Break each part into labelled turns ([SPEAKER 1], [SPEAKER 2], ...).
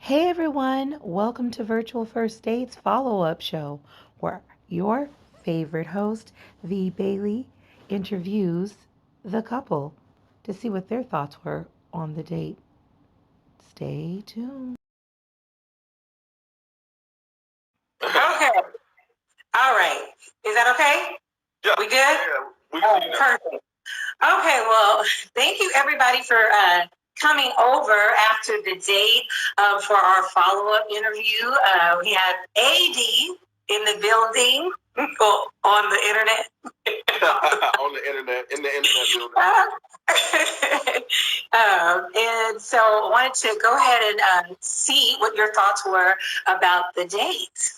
[SPEAKER 1] Hey everyone, welcome to Virtual First Dates follow-up show where your favorite host, V. Bailey, interviews the couple to see what their thoughts were on the date. Stay tuned.
[SPEAKER 2] Okay. All right. Is that okay?
[SPEAKER 3] Yeah.
[SPEAKER 2] We good?
[SPEAKER 3] Yeah. We can see you now.
[SPEAKER 2] Perfect. Okay. Well, thank you everybody for coming over after the date for our follow-up interview. We had AD in the building on the internet.
[SPEAKER 3] On the internet, in the internet building.
[SPEAKER 2] And so I wanted to go ahead and see what your thoughts were about the date.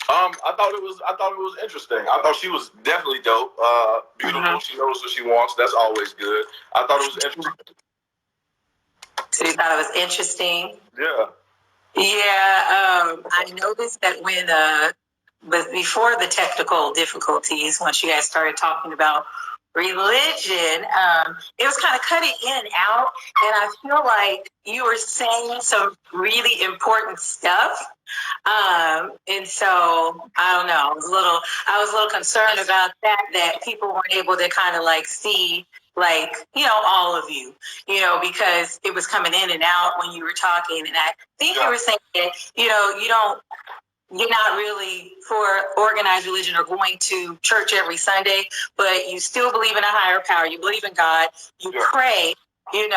[SPEAKER 3] I thought it was interesting. I thought she was definitely dope. Beautiful. She knows what she wants. That's always good. I thought it was interesting.
[SPEAKER 2] So you thought it was interesting?
[SPEAKER 3] Yeah.
[SPEAKER 2] Yeah. I noticed that but before the technical difficulties, once you guys started talking about religion, it was kind of cutting in and out, and I feel like you were saying some really important stuff. And so I don't know. I was a little concerned about that people weren't able to kind of like see, like, all of you, because it was coming in and out when you were talking. And I think you were saying that, you're not really for organized religion or going to church every Sunday, but you still believe in a higher power. You believe in God. You pray, and,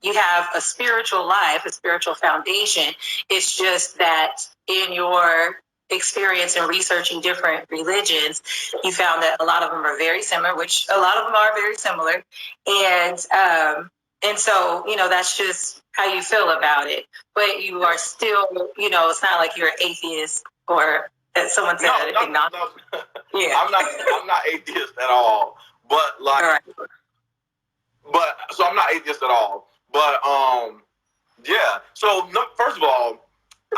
[SPEAKER 2] you have a spiritual life, a spiritual foundation. It's just that in your experience and researching different religions, you found that a lot of them are very similar, which a lot of them are very similar. And so, that's just how you feel about it. But you are still, it's not like you're an atheist or as someone said,
[SPEAKER 3] no. Yeah. I'm not atheist at all. But like, so I'm not atheist at all. But yeah. So first of all,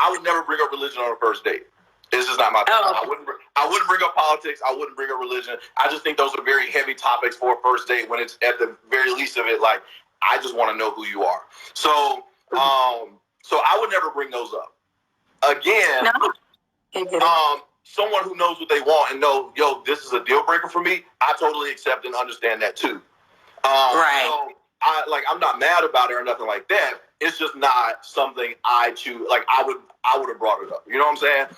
[SPEAKER 3] I would never bring up religion on a first date. It's just not my thing. I wouldn't bring up politics. I wouldn't bring up religion. I just think those are very heavy topics for a first date. When it's at the very least of it, like, I just want to know who you are. So, so I would never bring those up. Again, someone who knows what they want and know, this is a deal breaker for me, I totally accept and understand that too. Right. So I'm not mad about it or nothing like that. It's just not something I choose. Like, I would have brought it up. You know what I'm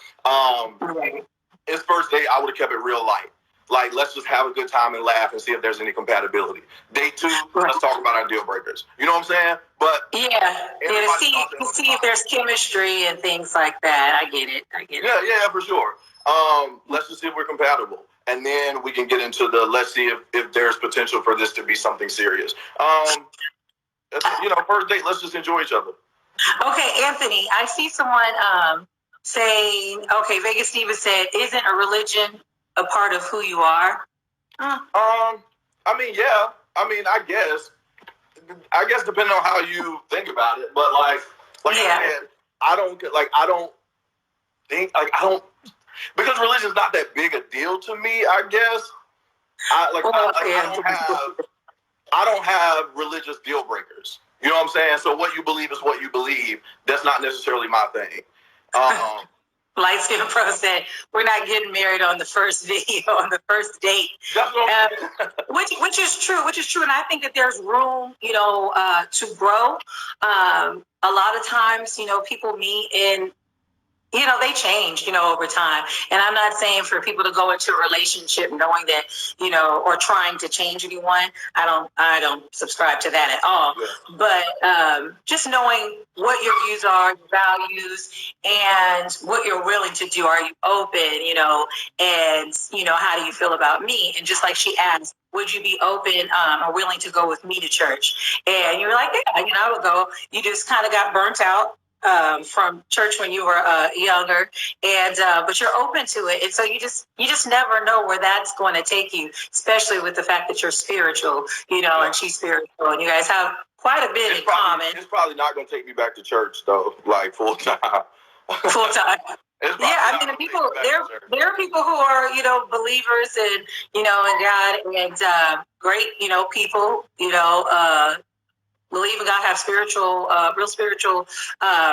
[SPEAKER 3] saying? It's first date, I would have kept it real light. Like, let's just have a good time and laugh and see if there's any compatibility. Date two, let's talk about our deal breakers. You know what I'm saying? But
[SPEAKER 2] to see if there's chemistry and things like that. I get it.
[SPEAKER 3] Yeah, for sure. Let's just see if we're compatible. And then we can get into let's see if there's potential for this to be something serious. First date, let's just enjoy each other.
[SPEAKER 2] Okay, Anthony, I see someone saying, okay, Vegas Stevens said, isn't a religion a part of who you are?
[SPEAKER 3] I mean, yeah. I mean, I guess depending on how you think about it, but I said, I don't think, because religion's not that big a deal to me, I guess. I don't have religious deal breakers. You know what I'm saying? So what you believe is what you believe. That's not necessarily my thing.
[SPEAKER 2] Light Skin Pro said, we're not getting married on the first video, on the first date.
[SPEAKER 3] That's what
[SPEAKER 2] which is true. And I think that there's room, to grow. A lot of times, people meet and, they change, over time. And I'm not saying for people to go into a relationship knowing that, or trying to change anyone. I don't subscribe to that at all. Yeah. But just knowing what your views are, your values, and what you're willing to do. Are you open, and, how do you feel about me? And just like she asked, would you be open or willing to go with me to church? And you were like, yeah, I would go. You just kind of got burnt out from church when you were younger, and but you're open to it, and so you just never know where that's going to take you, especially with the fact that you're spiritual, and she's spiritual, and you guys have quite a bit in common.
[SPEAKER 3] It's probably not going to take me back to church though, like full time.
[SPEAKER 2] Full time. Yeah, I mean, there are people who are, believers and, in God, and great, people, believe in God, have spiritual, real spiritual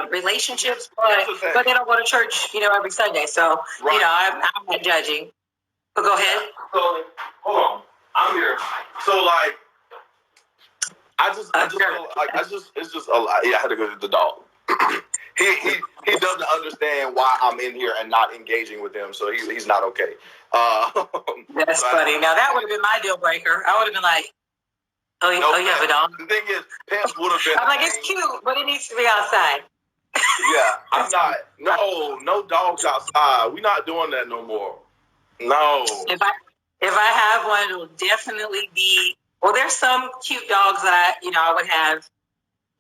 [SPEAKER 2] relationships, but they don't go to church, every Sunday. So, I'm not judging. But go ahead.
[SPEAKER 3] So, hold on. I'm here. So, like, it's just a lot. Yeah, I had to go to the dog. he doesn't understand why I'm in here and not engaging with him, so he's not okay.
[SPEAKER 2] That's funny. Now that would have been my deal breaker. I would have been like, you have a dog.
[SPEAKER 3] The thing is, Pam's would have been.
[SPEAKER 2] I'm like, it's cute, but it needs to be outside.
[SPEAKER 3] Yeah, I'm not. No dogs outside. We're not doing that no more. No.
[SPEAKER 2] If I have one, it'll definitely be. Well, there's some cute dogs that I would have.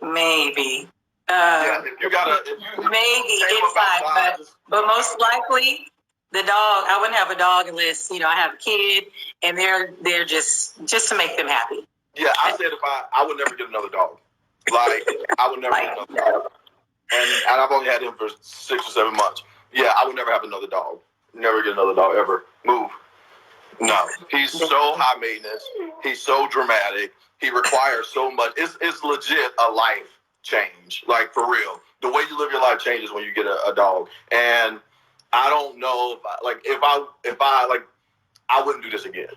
[SPEAKER 2] Maybe.
[SPEAKER 3] If you
[SPEAKER 2] maybe inside, but most likely the dog. I wouldn't have a dog unless I have a kid, and they're just to make them happy.
[SPEAKER 3] Yeah, I said I would never get another dog. Like I would never get another dog. And I've only had him for 6 or 7 months. Yeah, I would never have another dog. Never get another dog ever. Move. No, he's so high maintenance. He's so dramatic. He requires so much. It's legit a life change, like for real. The way you live your life changes when you get a dog. And I don't know if I wouldn't do this again.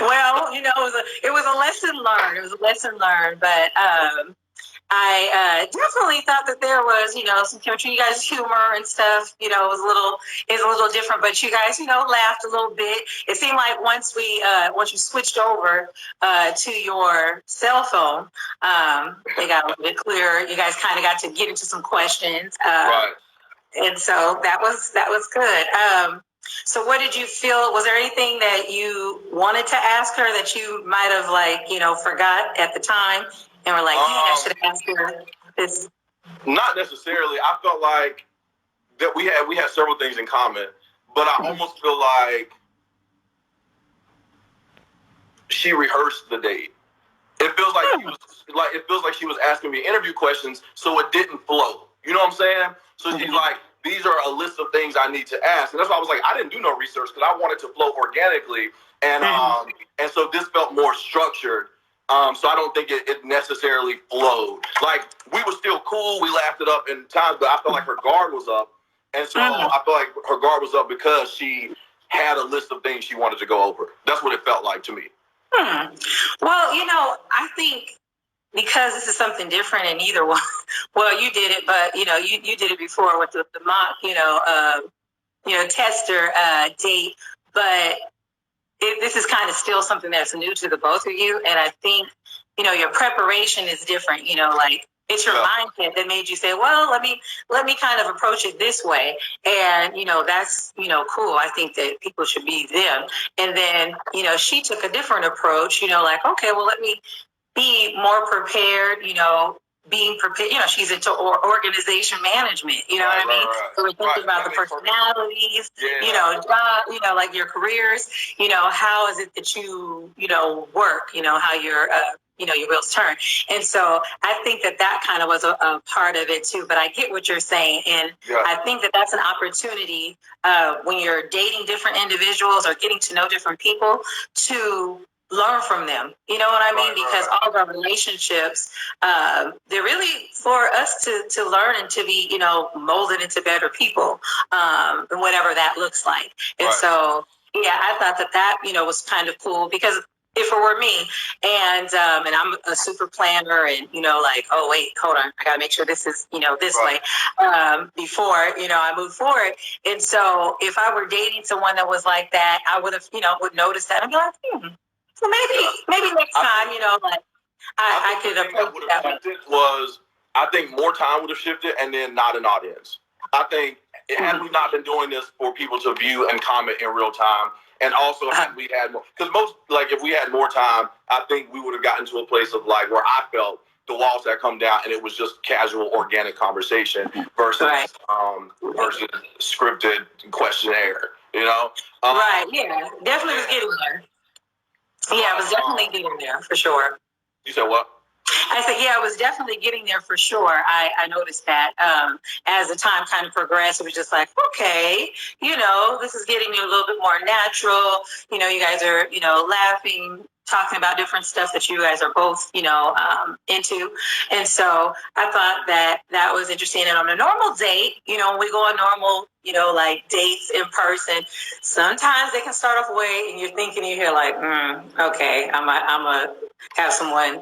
[SPEAKER 2] Well, it was a lesson learned. It was a lesson learned, but I definitely thought that there was, some chemistry. You guys' humor and stuff, is a little different. But you guys, laughed a little bit. It seemed like once you switched over to your cell phone, they got a little bit clearer. You guys kind of got to get into some questions,
[SPEAKER 3] Right.
[SPEAKER 2] And so that was good. So what did you feel? Was there anything that you wanted to ask her that you might have forgot at the time? And we're like, I should have asked her this.
[SPEAKER 3] Not necessarily. I felt like that we had several things in common, but I almost feel like she rehearsed the date. It feels like she was asking me interview questions, so it didn't flow. You know what I'm saying? So she's like, these are a list of things I need to ask, and that's why I was like, I didn't do no research because I wanted to flow organically, and so this felt more structured. So I don't think it necessarily flowed. Like, we were still cool. We laughed it up in times, but I felt like her guard was up. And so I felt like her guard was up because she had a list of things she wanted to go over. That's what it felt like to me.
[SPEAKER 2] Well, I think because this is something different in either one. Well, you did it, but, you did it before with the mock, tester date. But this is kind of still something that's new to the both of you. And I think, your preparation is different, like it's your mindset that made you say, well, let me kind of approach it this way. And, that's, cool. I think that people should be them. And then, she took a different approach, like, okay, well, let me be more prepared, being prepared, she's into organization management, what I mean? Right. So we're thinking about the personalities, job, like your careers, how is it that you, work, how your, your wheels turn. And so I think that kind of was a part of it too, but I get what you're saying. And I think that that's an opportunity when you're dating different individuals or getting to know different people to learn from them. You know what I mean? Because all of our relationships, they're really for us to learn and to be, molded into better people, and whatever that looks like. And so, I thought that, was kind of cool because if it were me and I'm a super planner and, oh, wait, hold on, I got to make sure this is, this way before, I move forward. And so if I were dating someone that was like that, I would have, would notice that and be like, so maybe next time, I could approach that way.
[SPEAKER 3] I think more time would have shifted and then not an audience. I think had we not been doing this for people to view and comment in real time, and also had we had more, because if we had more time, I think we would have gotten to a place of where I felt the walls had come down and it was just casual, organic conversation versus scripted questionnaire,
[SPEAKER 2] Right, yeah, definitely was getting there. Yeah, I was definitely getting there for sure.
[SPEAKER 3] You said what?
[SPEAKER 2] I said, I was definitely getting there for sure. I noticed that as the time kind of progressed, it was just like, okay, this is getting a little bit more natural. You guys are, laughing, talking about different stuff that you guys are both, into. And so I thought that was interesting. And on a normal date, when we go on normal, like dates in person, sometimes they can start off away and you're thinking in your head like, okay, I'm a have someone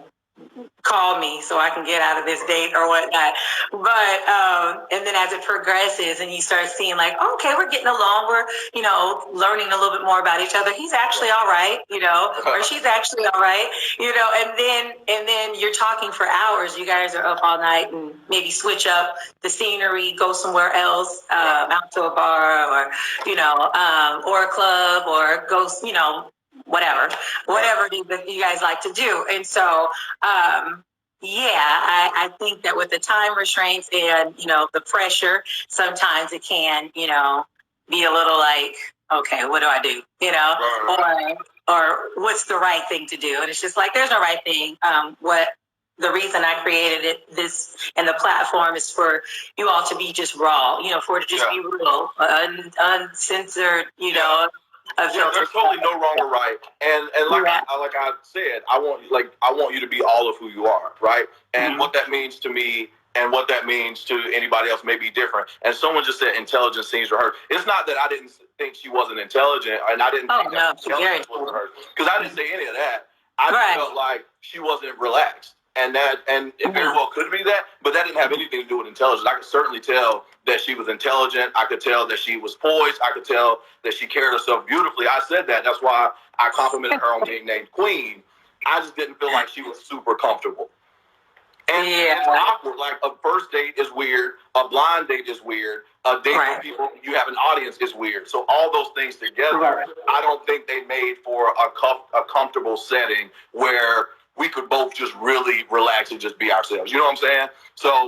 [SPEAKER 2] call me so I can get out of this date or whatnot. But and then as it progresses and you start seeing like, okay, we're getting along, we're learning a little bit more about each other. He's actually all right, or she's actually all right, and then you're talking for hours. You guys are up all night and maybe switch up the scenery, go somewhere else, out to a bar or or a club or go whatever it is that you guys like to do. And so I think that with the time restraints and the pressure, sometimes it can be a little like, okay, what do I do, or what's the right thing to do? And it's just like there's no right thing. What the reason I created this and the platform is for you all to be just raw, for it to just be real, uncensored,
[SPEAKER 3] there's totally no wrong or right, and like I said, I want you to be all of who you are, right? And what that means to me and what that means to anybody else may be different. And someone just said intelligence seems rehearsed. It's not that I didn't think she wasn't intelligent, and I didn't think that intelligence was rehearsed, because I didn't say any of that. I just felt like she wasn't relaxed. And it very well could be that, but that didn't have anything to do with intelligence. I could certainly tell that she was intelligent. I could tell that she was poised. I could tell that she carried herself beautifully. I said that. That's why I complimented her on being named Queen. I just didn't feel like she was super comfortable. And it's awkward. Like a first date is weird. A blind date is weird. A date with people you have an audience is weird. So all those things together, I don't think they made for a comfortable setting where we could both just really relax and just be ourselves. You know what I'm saying? So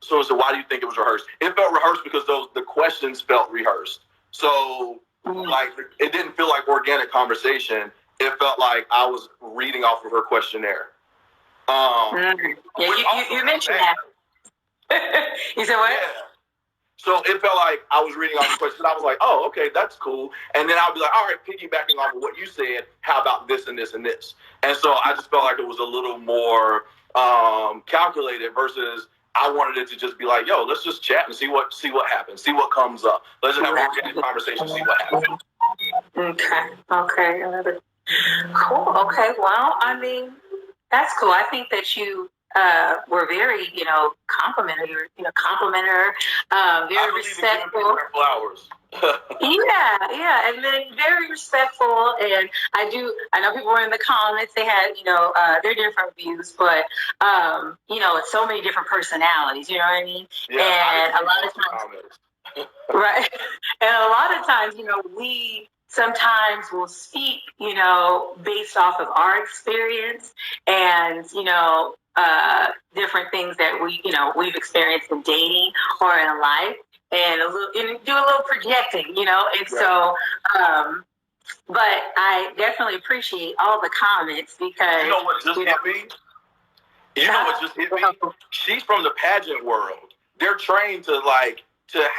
[SPEAKER 3] So why do you think it was rehearsed? It felt rehearsed because the questions felt rehearsed. So like it didn't feel like organic conversation. It felt like I was reading off of her questionnaire.
[SPEAKER 2] You mentioned that. You said what?
[SPEAKER 3] Yeah. So it felt like I was reading off the questions. I was like, oh, okay, that's cool. And then I'll be like, all right, piggybacking off of what you said, how about this and this and this? And so I just felt like it was a little more calculated versus I wanted it to just be like, yo, let's just chat and see what happens, see what comes up. Let's just have a organic conversation, see what happens.
[SPEAKER 2] Okay. Cool. Okay. Well, I mean, that's cool. I think that you were very, complimentary, very respectful.
[SPEAKER 3] Flowers.
[SPEAKER 2] Yeah, and then very respectful. And I know people were in the comments, they had, their different views, but, it's so many different personalities, you know what I mean?
[SPEAKER 3] Yeah,
[SPEAKER 2] and a lot of times, right. And a lot of times, we sometimes will speak, based off of our experience and, different things that we've experienced in dating or in life, and do a little projecting, and so, but I definitely appreciate all the comments because
[SPEAKER 3] you know what just hit me? She's from the pageant world. They're trained to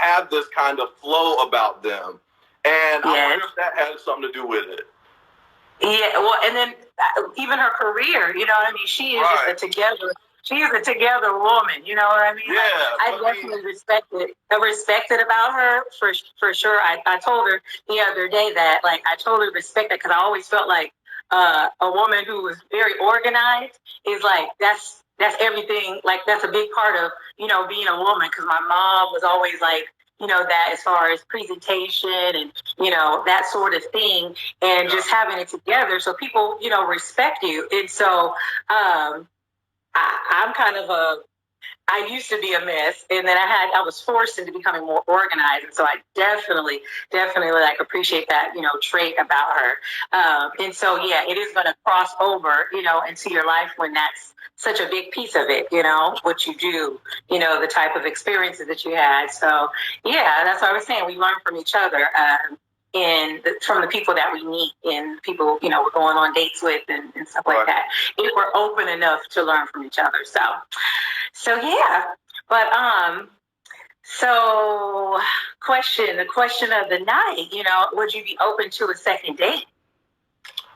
[SPEAKER 3] have this kind of flow about them. And I wonder if that has something to do with it.
[SPEAKER 2] Yeah, well, and then even her career, you know what I mean? She is just she is a together woman, you know what I mean?
[SPEAKER 3] Yeah.
[SPEAKER 2] I definitely respected about her for sure. I told her the other day that, I totally respect that because I always felt like a woman who was very organized is that's everything. That's a big part of, being a woman, because my mom was always that as far as presentation and, that sort of thing, and just having it together so people, respect you. And so I'm kind of I used to be a mess, and then I was forced into becoming more organized. And so I definitely appreciate that, trait about her. And so, it is going to cross over, into your life when that's such a big piece of it, what you do, the type of experiences that you had. So, that's what I was saying. We learn from each other. From the people that we meet and people, we're going on dates with and stuff like that. If we're open enough to learn from each other. So yeah. But so the question of the night, would you be open to a second date?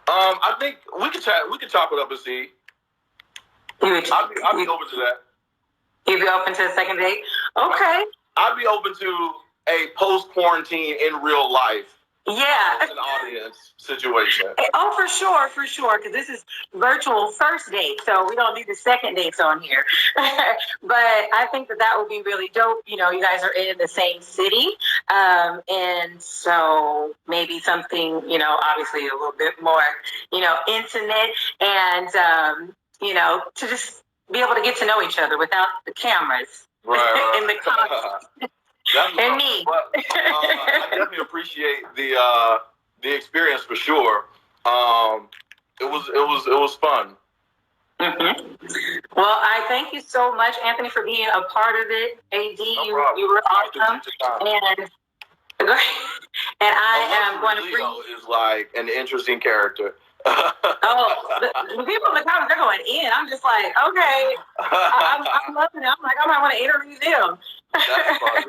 [SPEAKER 3] I think we could chop it up and see. I'd be open to that.
[SPEAKER 2] You'd be open to a second date? Okay.
[SPEAKER 3] I'd be open to a post-quarantine in real life.
[SPEAKER 2] Yeah.
[SPEAKER 3] An audience situation.
[SPEAKER 2] Oh, for sure, because this is virtual first date, so we don't do the second dates on here. But I think that would be really dope. You know, you guys are in the same city, and so maybe something, you know, obviously a little bit more, you know, intimate, and to just be able to get to know each other without the cameras in the comments. And me.
[SPEAKER 3] But, I definitely appreciate the experience for sure. It was fun.
[SPEAKER 2] Mm-hmm. Well, I thank you so much, Anthony, for being a part of it. AD, you were awesome, and I am going to
[SPEAKER 3] Leo is like an interesting character.
[SPEAKER 2] The people in the comments, they're going in. I'm just like, okay, I'm loving it. I'm like, I might want to interview them.
[SPEAKER 3] That's funny.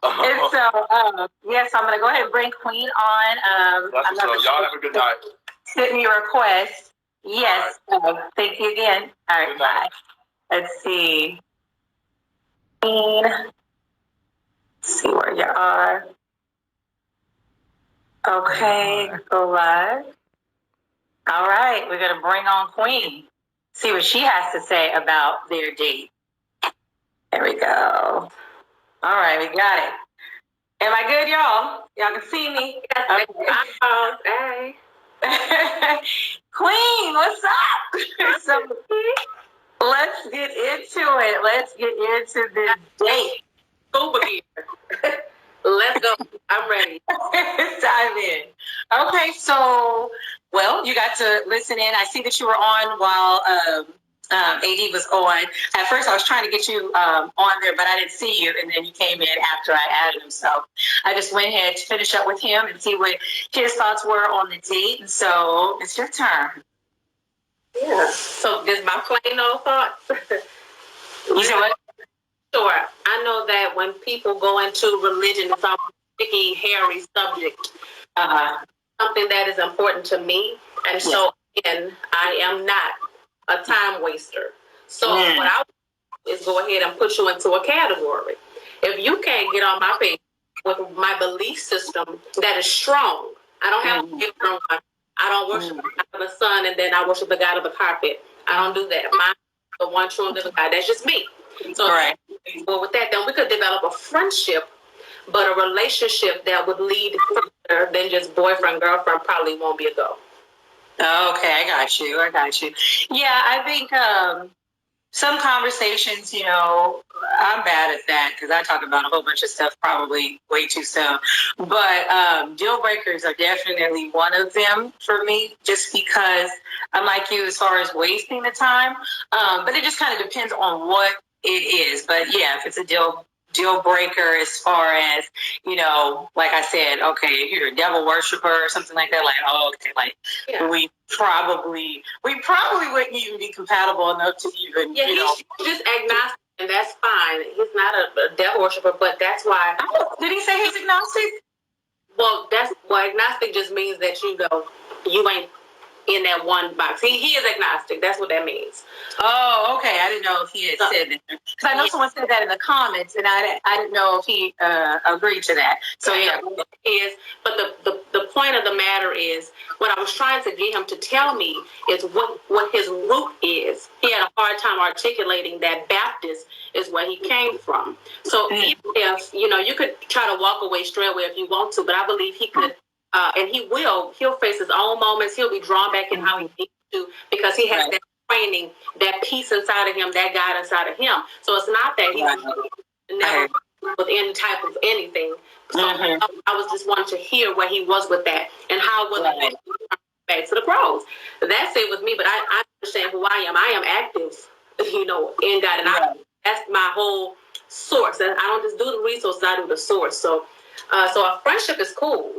[SPEAKER 2] And so, yes, I'm going to go ahead and bring Queen on.
[SPEAKER 3] Y'all have a good night.
[SPEAKER 2] Send me a request. Yes. Right. Thank you again. All right, bye. Let's see. Queen. Let's see where you are. Okay, go live. All right, we're going to bring on Queen. See what she has to say about their date. There we go. All right, we got it. Am I good, y'all? Y'all can see me? Okay. Hey. Queen, what's up? So, let's get into it. Let's get into this date. Over here. Let's go. I'm ready. Dive in. Okay, so, well, you got to listen in. I see that you were on while AD was on. At first, I was trying to get you on there, but I didn't see you, and then you came in after I added him. So I just went ahead to finish up with him and see what his thoughts were on the date. And so it's your turn. Yeah. So is my plain old thoughts? You said what? Sure. I know that when people go into religion, it's a sticky, hairy subject. Something that is important to me. And so, again, I am not a time waster. So what I do is go ahead and put you into a category. If you can't get on my page with my belief system that is strong, I don't have a different one. I don't worship the God of the sun and then I worship the God of the carpet. I don't do that. Mine is the one true and living God. That's just me. So well, with that, then we could develop a friendship, but a relationship that would lead further than just boyfriend, girlfriend probably won't be a go. Okay, I got you. Yeah, I think some conversations, you know, I'm bad at that because I talk about a whole bunch of stuff probably way too soon. But deal breakers are definitely one of them for me, just because I'm like you as far as wasting the time. But it just kind of depends on what it is. But yeah, if it's a deal breaker as far as, you know, like I said, okay, if you're a devil worshiper or something like that, like, oh, okay, like we probably wouldn't even be compatible enough to even, you know. He's just agnostic, and that's fine. He's not a devil worshiper, but that's why. Did he say he's agnostic? Well, agnostic just means that, you know, you ain't in that one box. He is agnostic. That's what that means. Oh, okay. I didn't know if he had said that. Because I know someone said that in the comments, and I didn't know if he agreed to that. So yeah, but the point of the matter is, what I was trying to get him to tell me is what his root is. He had a hard time articulating that Baptist is where he came from. So even if, you know, you could try to walk away straight away if you want to, but I believe he could. And he'll face his own moments. He'll be drawn back in how he needs to, because he has that training, that peace inside of him, that God inside of him. So it's not that he's never with any type of anything. So I was just wanting to hear where he was with that and how was it back to the pros. That's it with me, but I understand who I am. I am active, you know, in God, and that's my whole source. And I don't just do the resources, I do the source. So a friendship is cool.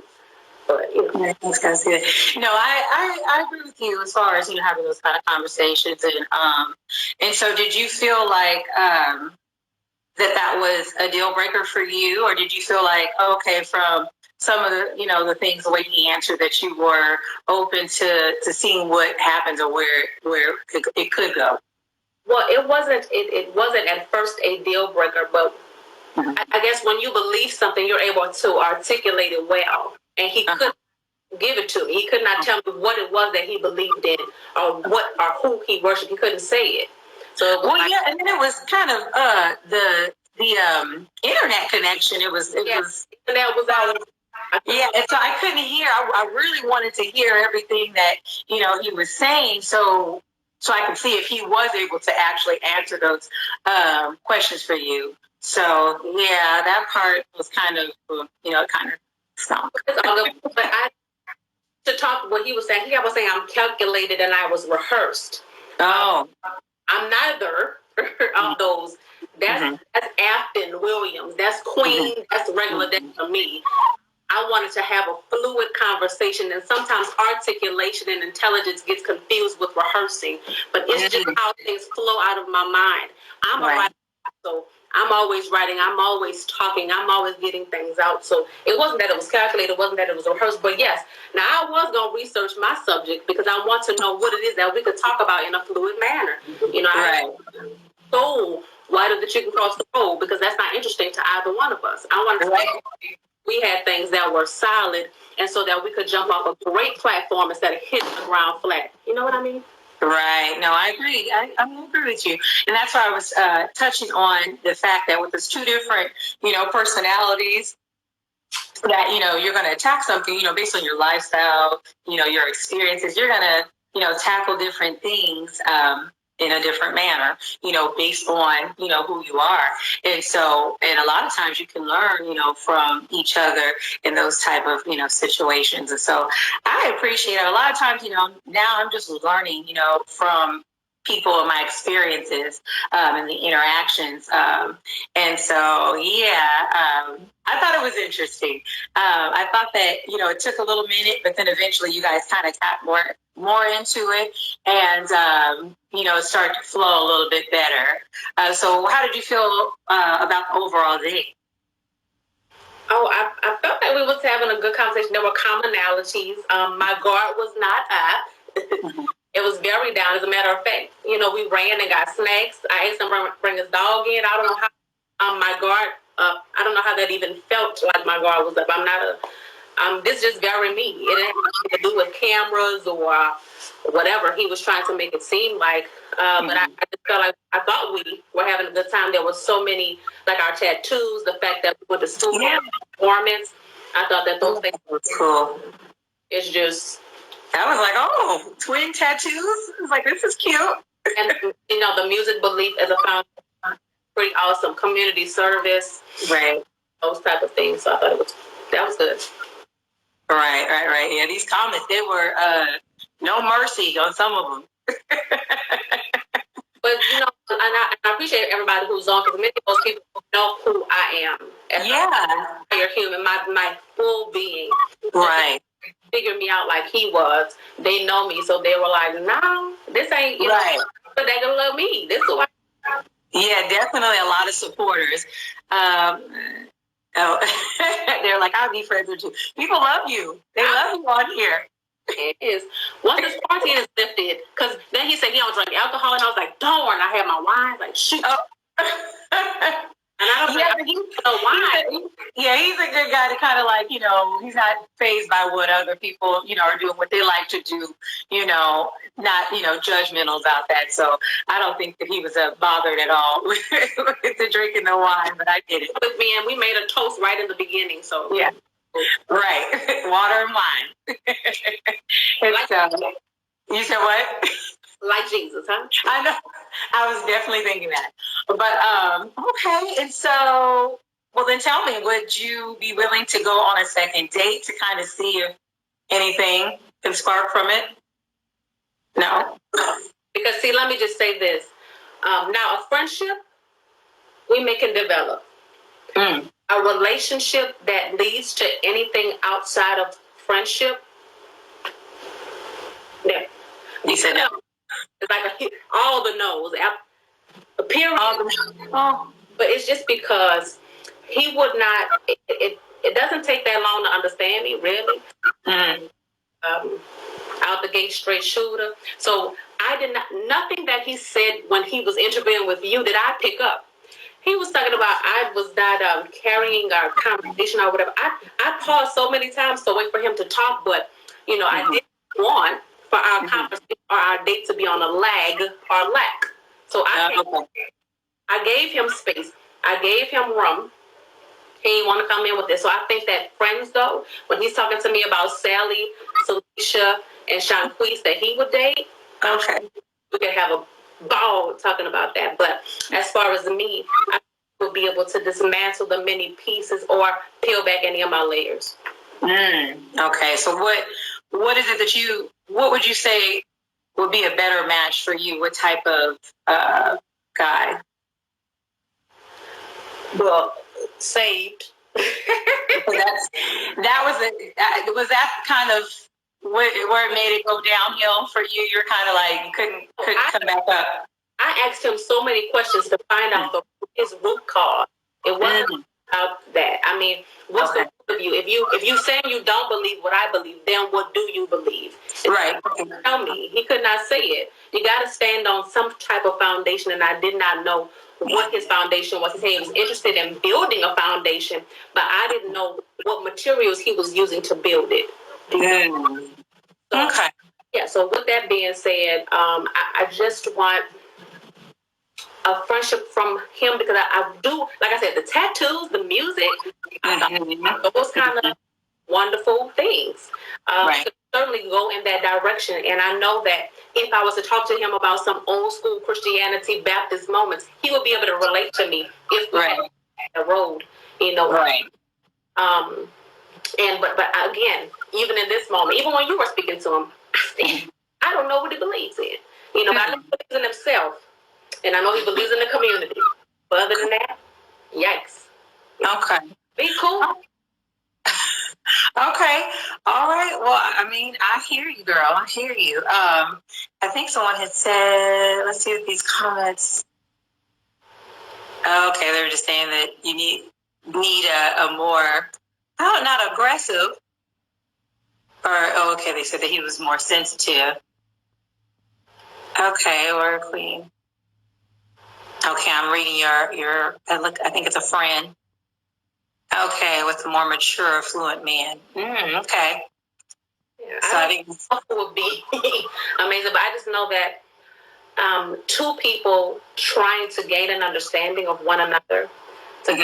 [SPEAKER 2] But, you know, that's kind of good. No, I agree with you as far as, you know, having those kind of conversations. And so did you feel like that was a deal breaker for you, or did you feel like, okay, from some of the, the things, the way he answered, that you were open to seeing what happens or where it could go?
[SPEAKER 4] Well, it wasn't at first a deal breaker, but I guess when you believe something, you're able to articulate it well. And he couldn't give it to me. He could not tell me what it was that he believed in, or who he worshipped. He couldn't say it. So
[SPEAKER 2] and then it was kind of the internet connection. It was
[SPEAKER 4] that was out.
[SPEAKER 2] Yeah, and so I couldn't hear. I really wanted to hear everything that he was saying, so I could see if he was able to actually answer those questions for you. So yeah, that part was kind of kind of stunk.
[SPEAKER 4] But to talk what he was saying, he was saying I'm calculated and I was rehearsed.
[SPEAKER 2] Oh,
[SPEAKER 4] I'm neither of those. That's Afton Williams. That's Queen. That's regular day for me. I wanted to have a fluid conversation, and sometimes articulation and intelligence gets confused with rehearsing, but it's just how things flow out of my mind. I'm a writer, so I'm always writing, I'm always talking, I'm always getting things out. So it wasn't that it was calculated, it wasn't that it was rehearsed, but yes, now I was going to research my subject because I want to know what it is that we could talk about in a fluid manner. I stole why did the chicken cross the road, because that's not interesting to either one of us. I want to we had things that were solid, and so that we could jump off a great platform instead of hitting the ground flat. You know what I mean?
[SPEAKER 2] Right. No, I agree. I agree with you. And that's why I was touching on the fact that with those two different, personalities, that, you're going to attack something, based on your lifestyle, your experiences, you're going to, tackle different things in a different manner, based on, who you are. And so, and a lot of times you can learn, from each other in those type of, situations. And so I appreciate it. A lot of times, now I'm just learning, from people and my experiences and the interactions. And so, I thought it was interesting. I thought that, it took a little minute, but then eventually you guys kind of got more into it, and it started to flow a little bit better. So how did you feel about the overall day?
[SPEAKER 4] Oh, I felt that we was having a good conversation. There were commonalities. My guard was not up. It was very down. As a matter of fact, we ran and got snacks. I asked him to bring his dog in. I don't know how my guard. I don't know how that even felt like my guard was up. I'm not a. This is just very me. It didn't have anything to do with cameras or whatever he was trying to make it seem like. But I just felt like I thought we were having a good time. There was so many, like our tattoos, the fact that we went to school performance. I thought that those things were cool. It's just.
[SPEAKER 2] I was like, oh, twin tattoos. I was like, this is cute.
[SPEAKER 4] And the music belief as a foundation, pretty awesome. Community service,
[SPEAKER 2] right?
[SPEAKER 4] Those type of things. So I thought that was good.
[SPEAKER 2] Right. Yeah, these comments, they were no mercy on some of them.
[SPEAKER 4] But and I appreciate everybody who's on, because many of those people know who I am. You're human, my full being.
[SPEAKER 2] Right.
[SPEAKER 4] Figure me out like he was. They know me, so they were like, "No, this ain't right." But they gonna love me. This is who I am.
[SPEAKER 2] Yeah, definitely a lot of supporters. They're like, I'll be friends with you. People love you. They love you on here.
[SPEAKER 4] It is. Once this quarantine is lifted, because then he said he don't drink alcohol, and I was like, darn, I had my wine. Like, shoot. And I don't know why.
[SPEAKER 2] He's a good guy to kind of like, he's not fazed by what other people, are doing, what they like to do, not, judgmental about that. So I don't think that he was bothered at all with the drinking the wine, but I get it.
[SPEAKER 4] With me, and we made a toast right in the beginning, so.
[SPEAKER 2] Yeah. Right. Water and wine. You said what?
[SPEAKER 4] Like Jesus, huh?
[SPEAKER 2] I know. I was definitely thinking that. But, okay. And so, well, then tell me, would you be willing to go on a second date to kind of see if anything can spark from it? No.
[SPEAKER 4] Because, see, let me just say this. Now, a friendship, we can develop. A relationship that leads to anything outside of friendship, no.
[SPEAKER 2] You said no.
[SPEAKER 4] It's like all the no's. Appearance. but it's just because he would not. It doesn't take that long to understand me, really. Out the gate, straight shooter. So I did not. Nothing that he said when he was interviewing with you did I pick up. He was talking about I was not carrying our conversation or whatever. I paused so many times to wait for him to talk, but I didn't want for our conversation or our date to be on a lag or lack. So I gave him space. I gave him room. He didn't want to come in with this. So I think that friends, though, when he's talking to me about Sally, Celicia, and Shanquise that he would date, we could have a ball talking about that. But as far as me, I will be able to dismantle the many pieces or peel back any of my layers.
[SPEAKER 2] Okay, so what is it that what would you say would be a better match for you? What type of guy?
[SPEAKER 4] Well, saved.
[SPEAKER 2] Was that kind of where it made it go downhill for you? You're kind of like you couldn't come back up.
[SPEAKER 4] I asked him so many questions to find out his root cause. It wasn't about that. I mean, what's the root of you? If you say you don't believe what I believe, then what do you believe?
[SPEAKER 2] Right.
[SPEAKER 4] Tell me. He could not say it. You got to stand on some type of foundation, and I did not know what his foundation was. He said he was interested in building a foundation, but I didn't know what materials he was using to build it.
[SPEAKER 2] Okay.
[SPEAKER 4] Yeah, so with that being said, I just want a friendship from him because I do, like I said, the tattoos, the music, those kind of wonderful things. Could certainly go in that direction. And I know that if I was to talk to him about some old school Christianity Baptist moments, he would be able to relate to me if we had the road, but again, even in this moment, even when you were speaking to him, I don't know what he believes in. But I know he believes in himself, and I know he believes in the community. But other than that, yikes.
[SPEAKER 2] Okay.
[SPEAKER 4] Be cool.
[SPEAKER 2] Okay. All right. Well, I mean, I hear you, girl. I hear you. I think someone had said, let's see what these comments. Okay, they were just saying that you need a more, not aggressive. Or, they said that he was more sensitive. Okay, or Queen. Okay, I'm reading your. I think it's a friend. Okay, with a more mature, fluent man. Okay.
[SPEAKER 4] Yeah,
[SPEAKER 2] so I think
[SPEAKER 4] it would be amazing, but I just know that two people trying to gain an understanding of one another to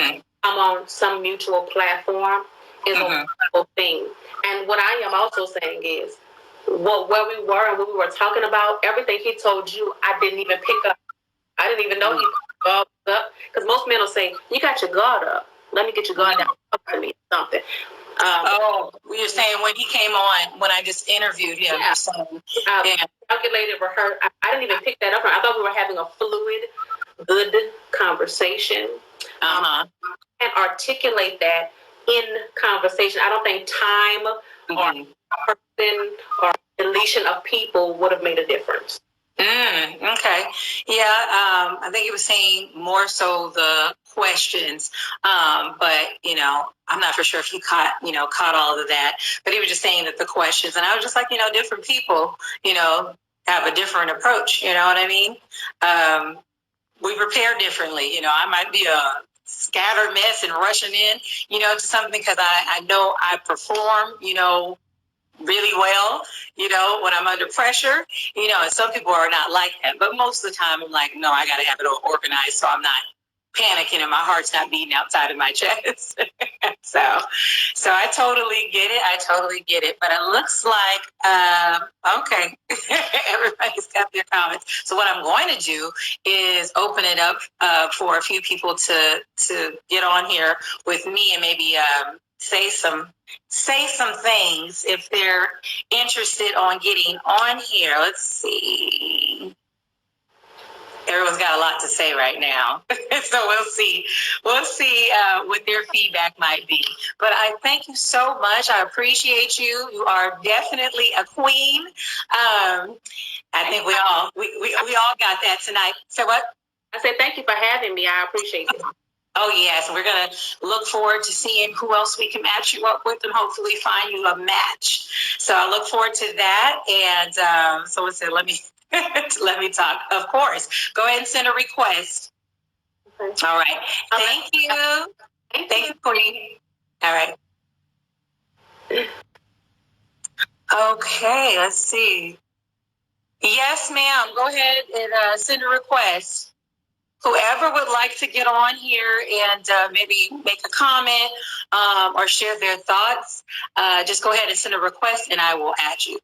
[SPEAKER 4] come on some mutual platform is a wonderful thing. And what I am also saying is, where we were and what we were talking about, everything he told you, I didn't even pick up. I didn't even know he guard up. Because most men will say, you got your guard up. Let me get your guard down. For me or something.
[SPEAKER 2] we were saying when he came on, when I just interviewed him.
[SPEAKER 4] Yeah.
[SPEAKER 2] Calculated
[SPEAKER 4] for her. I didn't even pick that up. I thought we were having a fluid, good conversation. And articulate that in conversation. I don't think time or person or deletion of people would have made a difference.
[SPEAKER 2] Okay. Yeah, I think he was saying more so the questions, but I'm not for sure if you caught all of that. But he was just saying that the questions, and I was just like, different people, have a different approach. You know what I mean? We prepare differently. I might be a scattered mess and rushing in, to something because I know I perform, really well, when I'm under pressure, and some people are not like that. But most of the time I'm like, no, I got to have it all organized so I'm not panicking and my heart's not beating outside of my chest. So I totally get it. But it looks like, okay, everybody's got their comments. So what I'm going to do is open it up for a few people to get on here with me and maybe say some things if they're interested on getting on here. Let's see. Everyone's got a lot to say right now. So we'll see what their feedback might be. But I thank you so much. I appreciate you. You are definitely a queen. I think we all got that tonight. So what?
[SPEAKER 4] I said thank you for having me. I appreciate it.
[SPEAKER 2] Oh, yes. We're going to look forward to seeing who else we can match you up with and hopefully find you a match. So I look forward to that. And someone said, let me let me talk. Of course. Go ahead and send a request. Okay. All right. Thank you. Thank you, Queen. All right. Okay, let's see. Yes, ma'am. Go ahead and send a request. Whoever would like to get on here and maybe make a comment or share their thoughts, just go ahead and send a request and I will add you.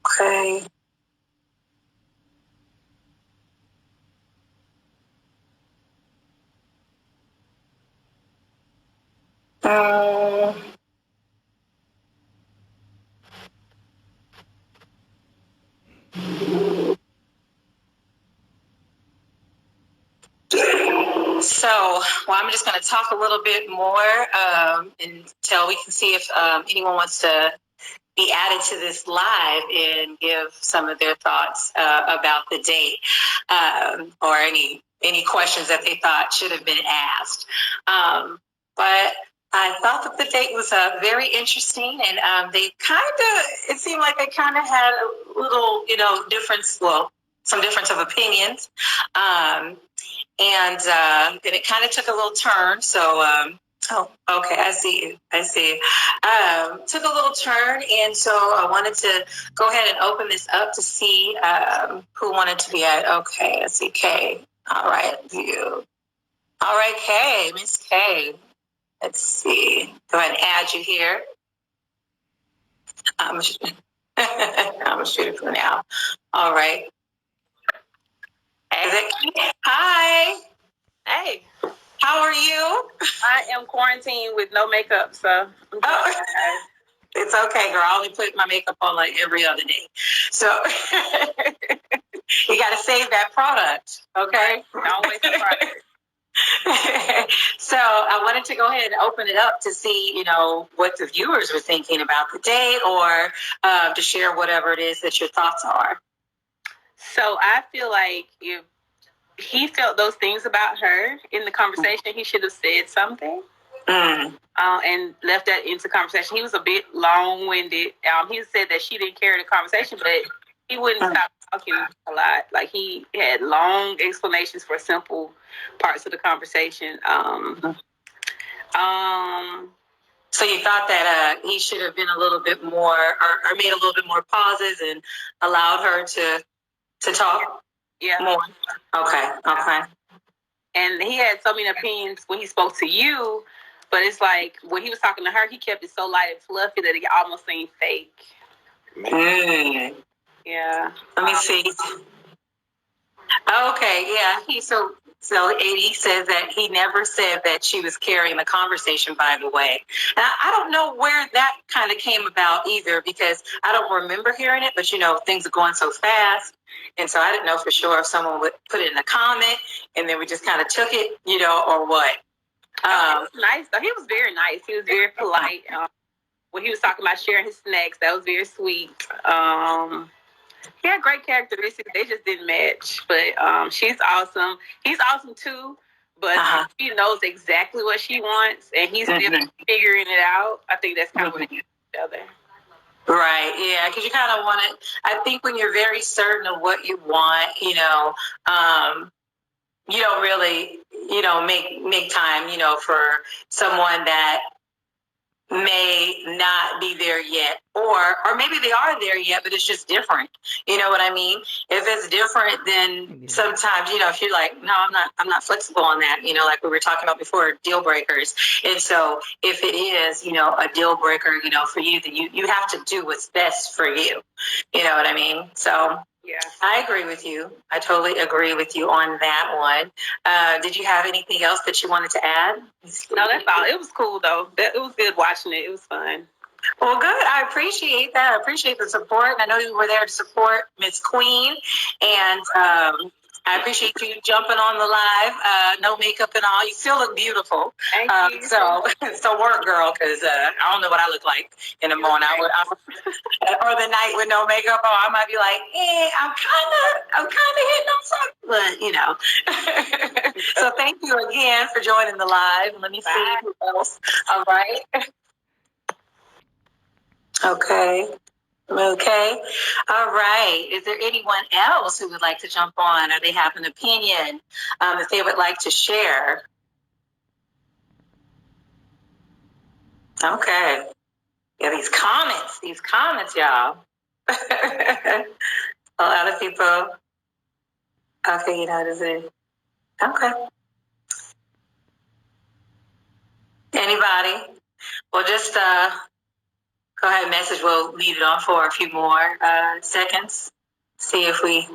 [SPEAKER 2] Okay. So, well, I'm just going to talk a little bit more until we can see if anyone wants to be added to this live and give some of their thoughts about the date or any questions that they thought should have been asked. But I thought that the date was very interesting, and they it seemed like they kind of had a little, difference, some difference of opinions. And then it kind of took a little turn. So, okay, I see. Took a little turn. And so I wanted to go ahead and open this up to see who wanted to be at. Okay, let's see, Kay. All right, you. All right, Kay, Miss Kay. Let's see. Go ahead and add you here. I'm a shooter for now. All right. Hi.
[SPEAKER 5] Hey.
[SPEAKER 2] How are you?
[SPEAKER 5] I am quarantined with no makeup, so.
[SPEAKER 2] It's okay, girl. I only put my makeup on like every other day. So you got to save that product, okay?
[SPEAKER 5] Don't waste the product.
[SPEAKER 2] So I wanted to go ahead and open it up to see, what the viewers were thinking about the date or to share whatever it is that your thoughts are.
[SPEAKER 5] So I feel like if he felt those things about her in the conversation, he should have said something and left that into conversation. He was a bit long-winded. He said that she didn't carry the conversation, but he wouldn't stop talking a lot. Like, he had long explanations for simple parts of the conversation.
[SPEAKER 2] So you thought that he should have been a little bit more, or made a little bit more pauses and allowed her to talk?
[SPEAKER 5] Yeah.
[SPEAKER 2] More. Okay.
[SPEAKER 5] And he had so many opinions when he spoke to you, but it's like when he was talking to her, he kept it so light and fluffy that it almost seemed fake. Yeah.
[SPEAKER 2] Let me see. Okay, yeah. So AD says that he never said that she was carrying the conversation, by the way. And I don't know where that kind of came about either, because I don't remember hearing it, but things are going so fast. And so I didn't know for sure if someone would put it in a comment and then we just kind of took it, or what.
[SPEAKER 5] He was nice, though. He was very nice. He was very polite. When he was talking about sharing his snacks, that was very sweet. He had great characteristics. They just didn't match. But she's awesome. He's awesome too. But he knows exactly what she wants, and he's still figuring it out. I think that's kind of what they do each other.
[SPEAKER 2] Right, yeah, because you kind of want it. I think when you're very certain of what you want, you don't really, make time, for someone that may not be there yet, or maybe they are there yet, but it's just different. You know what I mean? If it's different, then sometimes, if you're like, no, I'm not flexible on that, like we were talking about before, deal breakers. And so if it is, a deal breaker, for you, then you have to do what's best for you. You know what I mean? So
[SPEAKER 5] yeah,
[SPEAKER 2] I agree with you. I totally agree with you on that one. Did you have anything else that you wanted to add?
[SPEAKER 5] No, that's all. It was cool, though. It was good watching it. It was fun.
[SPEAKER 2] Well, good. I appreciate that. I appreciate the support. I know you were there to support Miss Queen. And I appreciate you jumping on the live. No makeup and all. You still look beautiful.
[SPEAKER 5] Thank you.
[SPEAKER 2] So work, girl, because I don't know what I look like in the morning. Or the night with no makeup on. I might be like, I'm kind of hitting on something, but So thank you again for joining the live. Let me see who else. All right. Okay. Okay. All right. Is there anyone else who would like to jump on, or they have an opinion if they would like to share? Okay. Yeah, these comments, y'all. A lot of people. Okay, does it? Okay. Anybody? Well, just go ahead and message. We'll leave it on for a few more seconds. See if we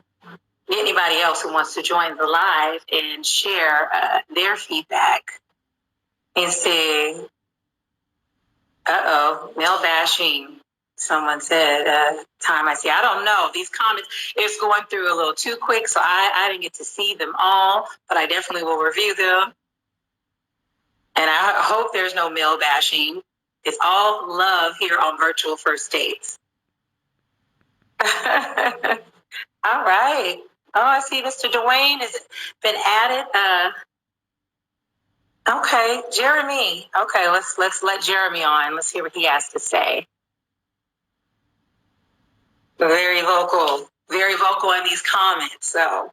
[SPEAKER 2] get anybody else who wants to join the live and share their feedback. And see. Male bashing. Someone said, time I see. I don't know. These comments, it's going through a little too quick, so I didn't get to see them all, but I definitely will review them. And I hope there's no male bashing. It's all love here on Virtual First Dates. All right. Oh, I see Mr. Dwayne has been added. Okay, Jeremy. Okay, let's let Jeremy on. Let's hear what he has to say. Very vocal in these comments. So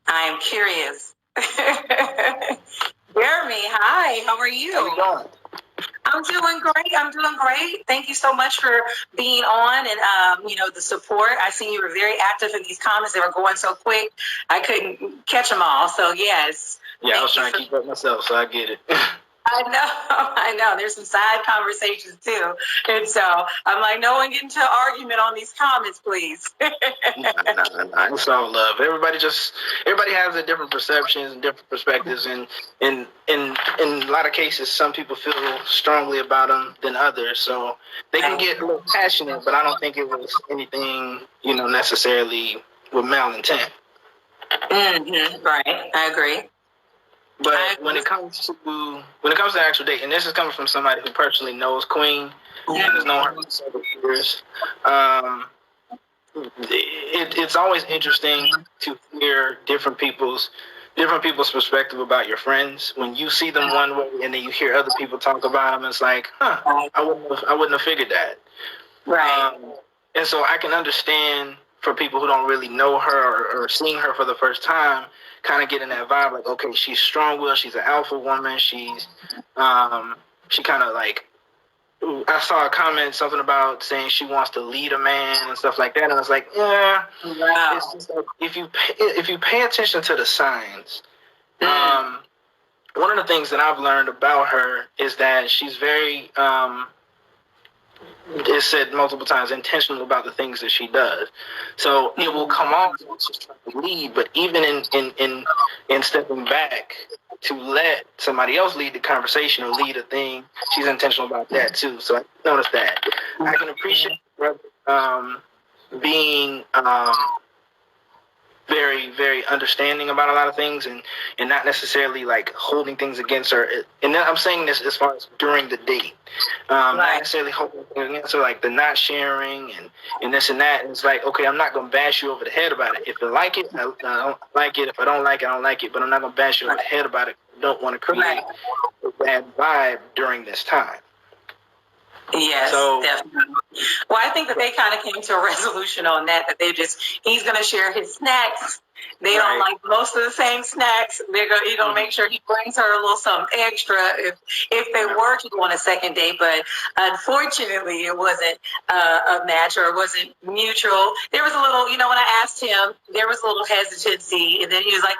[SPEAKER 2] I am curious. Jeremy, hi. How are you?
[SPEAKER 6] How you doing?
[SPEAKER 2] I'm doing great. Thank you so much for being on and the support. I see you were very active in these comments. They were going so quick, I couldn't catch them all. So yes.
[SPEAKER 6] Yeah, I was trying to keep up myself, so I get it.
[SPEAKER 2] I know. There's some side conversations too. And so I'm like, no one get into an argument on these comments, please.
[SPEAKER 6] Nah. It's all love. Everybody has their different perceptions and different perspectives, and in a lot of cases, some people feel strongly about them than others. So they can get a little passionate, but I don't think it was anything, necessarily with malintent.
[SPEAKER 2] Mm-hmm. Right. I agree.
[SPEAKER 6] But when it comes to actual dating, and this is coming from somebody who personally knows Queen, has known her for several years, it's always interesting to hear different people's perspective about your friends. When you see them one way, and then you hear other people talk about them, it's like, I wouldn't have figured that.
[SPEAKER 2] Right.
[SPEAKER 6] And so I can understand for people who don't really know her or seeing her for the first time, kind of getting that vibe like, okay, she's strong-willed, she's an alpha woman, she kind of like, I saw a comment, something about saying she wants to lead a man and stuff like that, and I was like, yeah, wow. It's just like, if you pay attention to the signs, one of the things that I've learned about her is that she's very, it's said multiple times, intentional about the things that she does. So it will come off as she's trying to lead, but even in stepping back to let somebody else lead the conversation or lead a thing, she's intentional about that too. So I noticed that. I can appreciate being very, very understanding about a lot of things and not necessarily like holding things against her. And I'm saying this as far as during the date. Not necessarily holding things against her, like the not sharing and this and that. And it's like, okay, I'm not going to bash you over the head about it. If I like it, I don't like it. If I don't like it, I don't like it. But I'm not going to bash you over the head about it. I don't want to create a bad vibe during this time.
[SPEAKER 2] Yes, definitely. Well, I think that they kind of came to a resolution on that he's going to share his snacks. They don't like most of the same snacks. He's going to make sure he brings her a little something extra if they were to go on a second date. But unfortunately, it wasn't a match or it wasn't mutual. There was a little, when I asked him, there was a little hesitancy. And then he was like,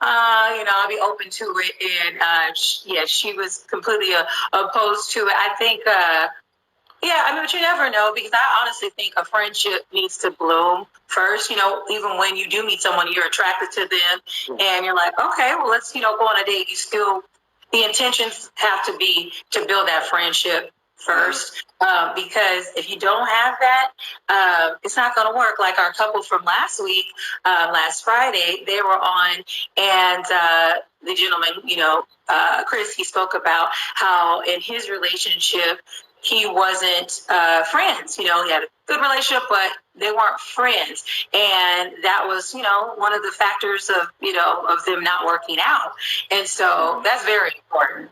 [SPEAKER 2] I'll be open to it. And she was completely opposed to it. I think, but you never know, because I honestly think a friendship needs to bloom first. Even when you do meet someone, you're attracted to them and you're like, okay, well, let's, go on a date. The intentions have to be to build that friendship first, because if you don't have that, it's not going to work. Like our couple from last week, last Friday, they were on, and the gentleman, Chris, he spoke about how in his relationship, he wasn't friends. He had a good relationship, but they weren't friends. And that was, one of the factors of, of them not working out. And so that's very important.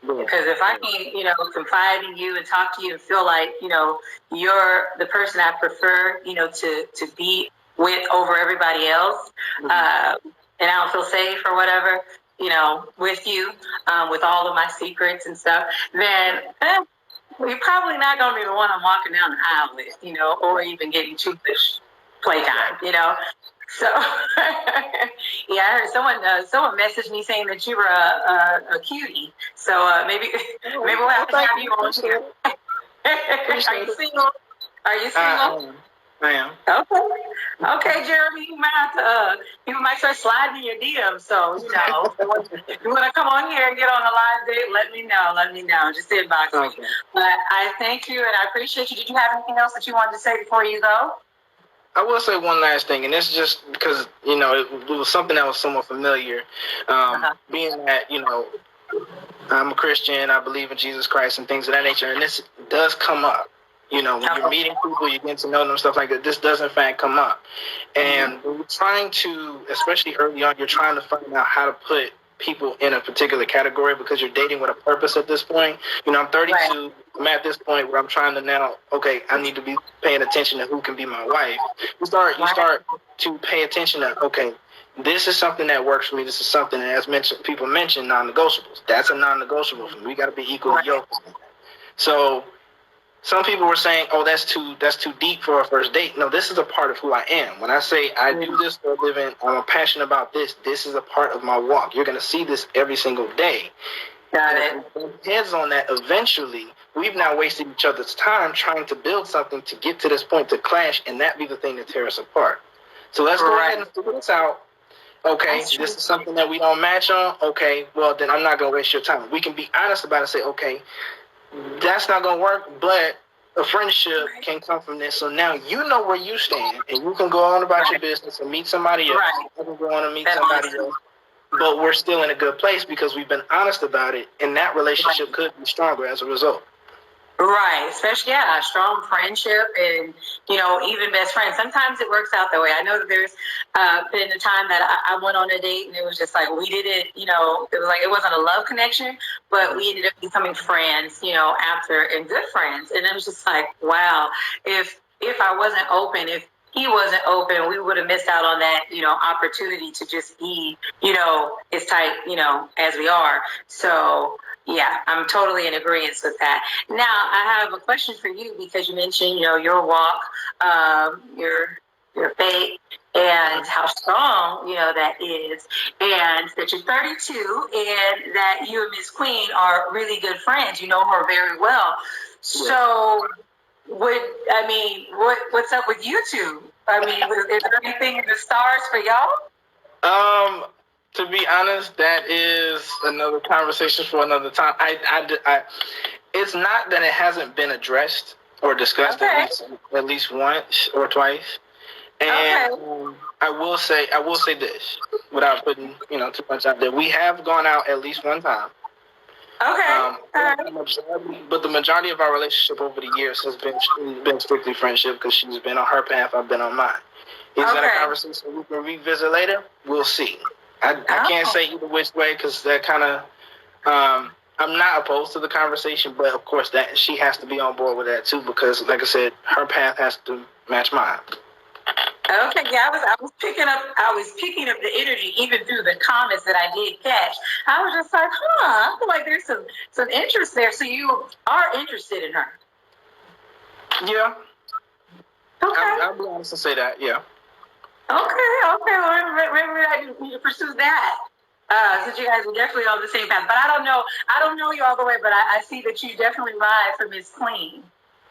[SPEAKER 2] Because if I can, confide in you and talk to you and feel like, you're the person I prefer, to be with over everybody else, and I don't feel safe or whatever, with you, with all of my secrets and stuff, then you're probably not going to be the one I'm walking down the aisle with, or even getting cheapish playtime, So, yeah, I heard someone messaged me saying that you were a cutie. So maybe we'll have to have you on here. Are you single? Are you single?
[SPEAKER 6] I am.
[SPEAKER 2] Okay, Jeremy, you might start sliding in your DMs. So, if you want to come on here and get on a live date, let me know. Just inbox me. But I thank you and I appreciate you. Did you have anything else that you wanted to say before you go?
[SPEAKER 6] I will say one last thing, and it's just because, it was something that was somewhat familiar. Being that, I'm a Christian, I believe in Jesus Christ and things of that nature, and this does come up. When you're meeting people, you get to know them, stuff like that. This does, in fact, come up. And we're trying to, especially early on, you're trying to find out how to put people in a particular category because you're dating with a purpose at this point. I'm 32. Right. I'm at this point where I'm trying to now, I need to be paying attention to who can be my wife. You start to pay attention to, this is something that works for me. This is something that, as people mention non-negotiables. That's a non-negotiable for me. We got to be equally yoked. So some people were saying, that's too deep for a first date. No, this is a part of who I am. When I say I do this for a living, I'm passionate about this. This is a part of my walk. You're going to see this every single day.
[SPEAKER 2] Got it.
[SPEAKER 6] If we put heads on that, eventually, we've now wasted each other's time trying to build something to get to this point to clash, and that be the thing that tear us apart. So let's go ahead and figure this out. This is something that we don't match on. Well, then I'm not going to waste your time. We can be honest about it and say, that's not going to work, but a friendship can come from this. So now you know where you stand, and you can go on about your business and meet somebody else. You can go on and meet somebody else. But we're still in a good place because we've been honest about it, and that relationship could be stronger as a result.
[SPEAKER 2] Right, especially, a strong friendship and, even best friends. Sometimes it works out that way. I know that there's been a time that I went on a date and it was just like, we didn't, it was like, it wasn't a love connection, but we ended up becoming friends, after, and good friends. And it was just like, wow, if I wasn't open, if he wasn't open, we would have missed out on that, opportunity to just be, as tight, as we are. So, yeah, I'm totally in agreement with that. Now, I have a question for you because you mentioned, your walk, your faith, and how strong, that is, and that you're 32, and that you and Miss Queen are really good friends. You know her very well. So, what's up with you two? Is there anything in the stars for y'all?
[SPEAKER 6] To be honest, that is another conversation for another time. It's not that it hasn't been addressed or discussed at least once or twice. And I will say this without putting too much out there. We have gone out at least one time. But the majority of our relationship over the years has been strictly friendship because she's been on her path, I've been on mine. Is that a conversation we can revisit later? We'll see. I can't say either which way because that kind of, I'm not opposed to the conversation, but of course that she has to be on board with that too because, like I said, her path has to match mine.
[SPEAKER 2] Okay, yeah, I was picking up the energy even through the comments that I did catch. I was just like, I feel like there's some interest there. So you are interested in her?
[SPEAKER 6] Yeah.
[SPEAKER 2] Okay.
[SPEAKER 6] I'll be honest and say that, yeah.
[SPEAKER 2] Okay. Well, maybe I need to pursue that. Since you guys are definitely on the same path. But I don't know you all the way, but I see that you definitely ride for Miss Queen.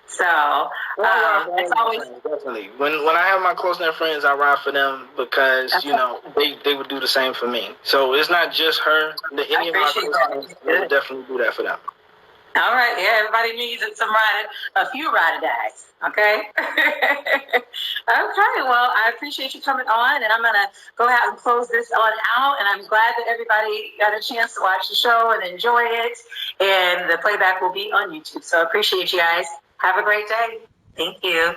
[SPEAKER 2] So it's always
[SPEAKER 6] definitely when I have my close knit friends, I ride for them because they would do the same for me. So it's not just her. Any of my close friends, I would definitely do that for them.
[SPEAKER 2] All right, yeah, everybody needs a few ride or dies, okay? Okay, well, I appreciate you coming on, and I'm going to go ahead and close this on out, and I'm glad that everybody got a chance to watch the show and enjoy it, and the playback will be on YouTube, so I appreciate you guys. Have a great day. Thank you.